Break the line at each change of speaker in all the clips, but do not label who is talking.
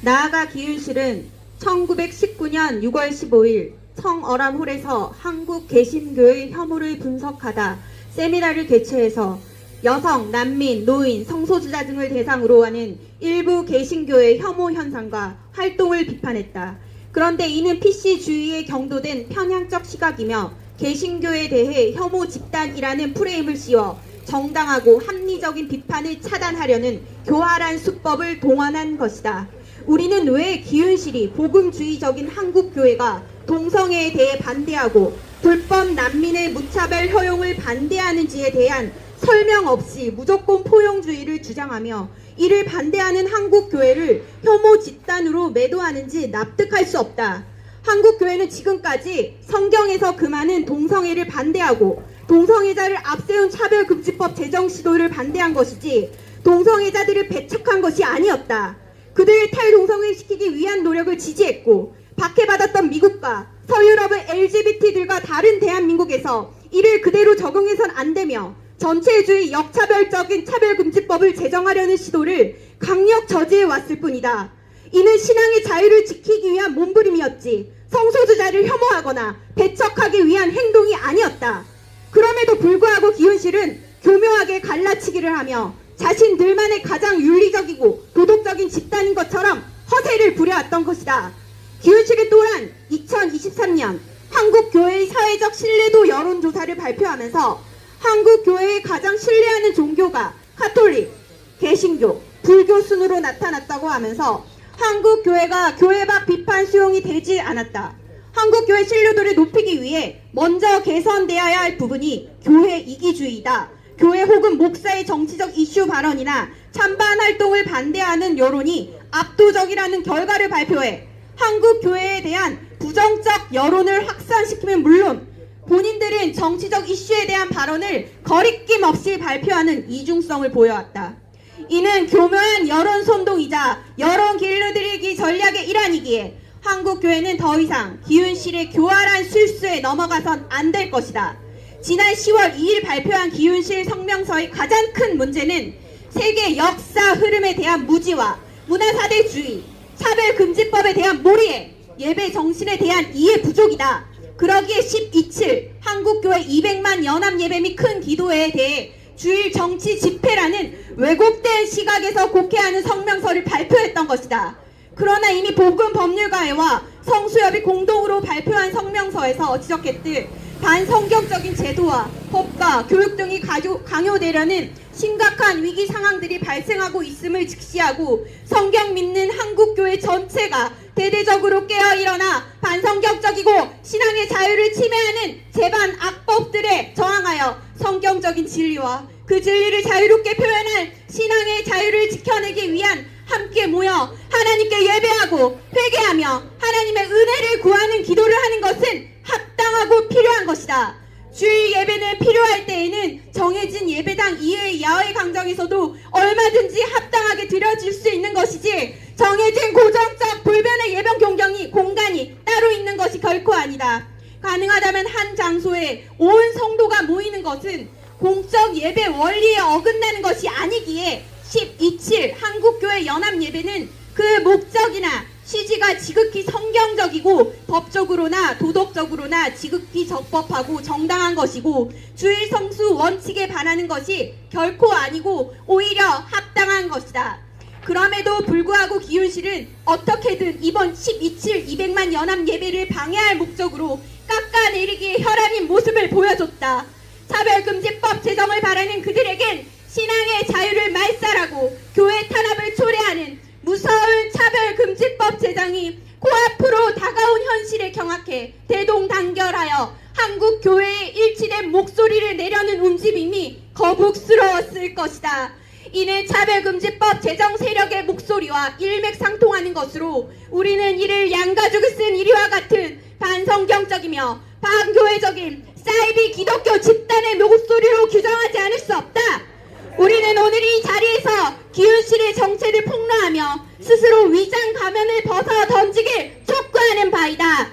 나아가 기윤실은 1919년 6월 15일 청어람홀에서 한국 개신교의 혐오를 분석하다 세미나를 개최해서 여성, 난민, 노인, 성소수자 등을 대상으로 하는 일부 개신교의 혐오 현상과 활동을 비판했다. 그런데 이는 PC주의에 경도된 편향적 시각이며 개신교에 대해 혐오 집단이라는 프레임을 씌워 정당하고 합리적인 비판을 차단하려는 교활한 수법을 동원한 것이다. 우리는 왜 기윤실이 복음주의적인 한국교회가 동성애에 대해 반대하고 불법 난민의 무차별 허용을 반대하는지에 대한 설명 없이 무조건 포용주의를 주장하며 이를 반대하는 한국교회를 혐오 집단으로 매도하는지 납득할 수 없다. 한국교회는 지금까지 성경에서 금하는 동성애를 반대하고 동성애자를 앞세운 차별금지법 제정 시도를 반대한 것이지 동성애자들을 배척한 것이 아니었다. 그들을 탈동성애시키기 위한 노력을 지지했고 박해받았던 미국과 서유럽의 LGBT들과 다른 대한민국에서 이를 그대로 적용해선 안 되며 전체주의 역차별적인 차별금지법을 제정하려는 시도를 강력 저지해왔을 뿐이다. 이는 신앙의 자유를 지키기 위한 몸부림이었지 성소수자를 혐오하거나 배척하기 위한 행동이 아니었다. 그럼에도 불구하고 기윤실은 교묘하게 갈라치기를 하며 자신들만의 가장 윤리적이고 도덕적인 집단인 것처럼 허세를 부려왔던 것이다. 기윤실은 또한 2023년 한국교회의 사회적 신뢰도 여론조사를 발표하면서 한국교회의 가장 신뢰하는 종교가 카톨릭, 개신교, 불교 순으로 나타났다고 하면서 한국교회가 교회 밖 비판 수용이 되지 않았다. 한국교회 신뢰도를 높이기 위해 먼저 개선되어야 할 부분이 교회 이기주의다. 교회 혹은 목사의 정치적 이슈 발언이나 찬반 활동을 반대하는 여론이 압도적이라는 결과를 발표해 한국교회에 대한 부정적 여론을 확산시키면 물론 본인들은 정치적 이슈에 대한 발언을 거리낌 없이 발표하는 이중성을 보여왔다. 이는 교묘한 여론 선동이자 여론 길러들이기 전략의 일환이기에 한국교회는 더 이상 기윤실의 교활한 술수에 넘어가선 안 될 것이다. 지난 10월 2일 발표한 기윤실 성명서의 가장 큰 문제는 세계 역사 흐름에 대한 무지와 문화사대주의, 차별금지법에 대한 몰이해, 예배 정신에 대한 이해 부족이다. 그러기에 12.7 한국교회 200만 연합예배 및 큰 기도회에 대해 주일 정치 집회라는 왜곡된 시각에서 곡해하는 성명서를 발표했던 것이다. 그러나 이미 보건법률가회와 성수협이 공동으로 발표한 성명서에서 지적했듯 반성경적인 제도와 법과 교육 등이 강요되려는 심각한 위기 상황들이 발생하고 있음을 직시하고 성경 믿는 한국교회 전체가 대대적으로 깨어일어나 반성경적이고 신앙의 자유를 침해하는 제반 악법들에 저항하여 성경적인 진리와 그 진리를 자유롭게 표현한 신앙의 자유를 지켜내기 위한 함께 모여 하나님께 예배하고 회개하며 하나님의 은혜를 구하는 기도를 하는 것은 합당하고 필요한 것이다. 주일 예배는 필요할 때에는 정해진 예배당 이외의 야외 강정에서도 얼마든지 합당하게 드려질 수 있는 것이지 정해진 고정적 불변의 예배 공간이 따로 있는 것이 결코 아니다. 가능하다면 한 장소에 온 성도가 모이는 것은 공적 예배 원리에 어긋나는 것이 아니기에 12.7 한국교회 연합예배는 그 목적이나 취지가 지극히 성경적이고 법적으로나 도덕적으로나 지극히 적법하고 정당한 것이고 주일 성수 원칙에 반하는 것이 결코 아니고 오히려 합당한 것이다. 그럼에도 불구하고 기윤실은 어떻게든 이번 12.7 200만 연합예배를 방해할 목적으로 깎아내리기에 혈안인 모습을 보여줬다. 차별금지법 제정을 바라는 그들에겐 신앙의 자유를 말살하고 교회 탄압을 초래하는 무서운 차별금지법 제정이 코앞으로 다가온 현실에 경악해 대동단결하여 한국교회의 일치된 목소리를 내려는 움직임이 거북스러웠을 것이다. 이는 차별금지법 제정 세력의 목소리와 일맥상통하는 것으로 우리는 이를 양가죽을 쓴 이리와 같은 반성경적이며 반교회적인 사이비 기독교 집단의 목소리로 규정하지 않을 수 없다. 우리는 오늘 이 자리에서 기윤실의 정체를 폭로하며 스스로 위장 가면을 벗어 던지길 촉구하는 바이다.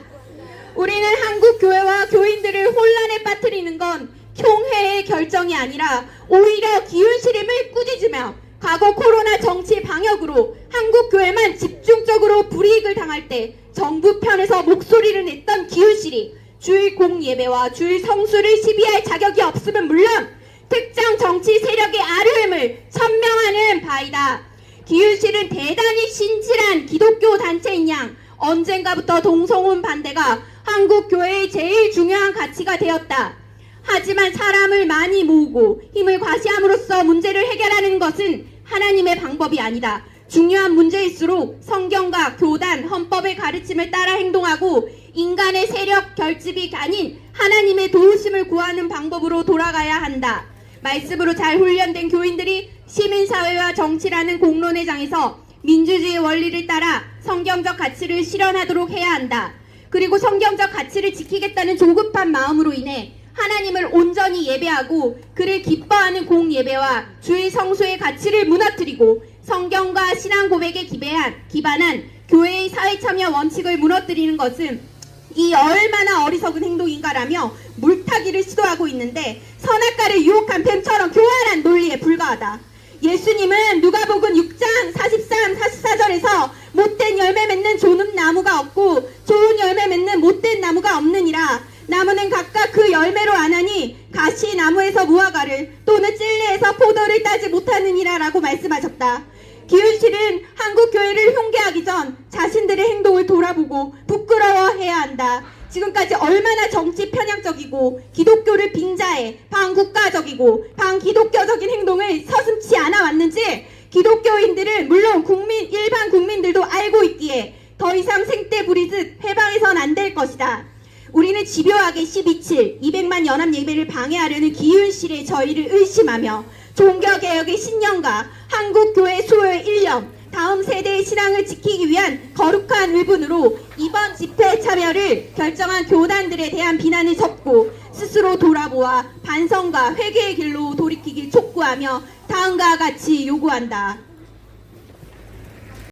우리는 한국교회와 교인들을 혼란에 빠뜨리는 건 총회의 결정이 아니라 오히려 기윤실임을 꾸짖으며 과거 코로나 정치 방역으로 한국 교회만 집중적으로 불이익을 당할 때 정부 편에서 목소리를 냈던 기훈실이 주일 공예배와 주일 성수를 시비할 자격이 없으면 물론 특정 정치 세력의 아뢰음을 천명하는 바이다. 기훈실은 대단히 신실한 기독교 단체인 양 언젠가부터 동성혼 반대가 한국 교회의 제일 중요한 가치가 되었다. 하지만 사람을 많이 모으고 힘을 과시함으로써 문제를 해결하는 것은 하나님의 방법이 아니다. 중요한 문제일수록 성경과 교단, 헌법의 가르침을 따라 행동하고 인간의 세력 결집이 아닌 하나님의 도우심을 구하는 방법으로 돌아가야 한다. 말씀으로 잘 훈련된 교인들이 시민사회와 정치라는 공론의 장에서 민주주의 원리를 따라 성경적 가치를 실현하도록 해야 한다. 그리고 성경적 가치를 지키겠다는 조급한 마음으로 인해 하나님을 온전히 예배하고 그를 기뻐하는 공예배와 주일 성수의 가치를 무너뜨리고 성경과 신앙 고백에 기반한 교회의 사회참여 원칙을 무너뜨리는 것은 이 얼마나 어리석은 행동인가라며 물타기를 시도하고 있는데 선악과를 유혹한 뱀처럼 교활한 논리에 불과하다. 예수님은 누가복음 6장 43, 44절에서 못된 열매 맺는 좋은 나무가 없고 좋은 열매 맺는 못된 나무가 없느니라. 나무는 각각 그 열매로 아나니 가시 나무에서 무화과를 또는 찔레에서 포도를 따지 못하느니라 라고 말씀하셨다. 기훈실은 한국 교회를 흉계하기 전 자신들의 행동을 돌아보고 부끄러워해야 한다. 지금까지 얼마나 정치 편향적이고 기독교를 빙자해 반국가적이고 반기독교적인 행동을 서슴지 않아 왔는지 기독교인들은 물론 일반 국민들도 알고 있기에 더 이상 생떼 부리듯 해방해선 안 될 것이다. 우리는 집요하게 12.7 200만 연합 예배를 방해하려는 기훈실의 저희를 의심하며 종교개혁의 신념과 한국교회 수호의 일념, 다음 세대의 신앙을 지키기 위한 거룩한 의분으로 이번 집회 참여를 결정한 교단들에 대한 비난을 접고 스스로 돌아보아 반성과 회개의 길로 돌이키길 촉구하며 다음과 같이 요구한다.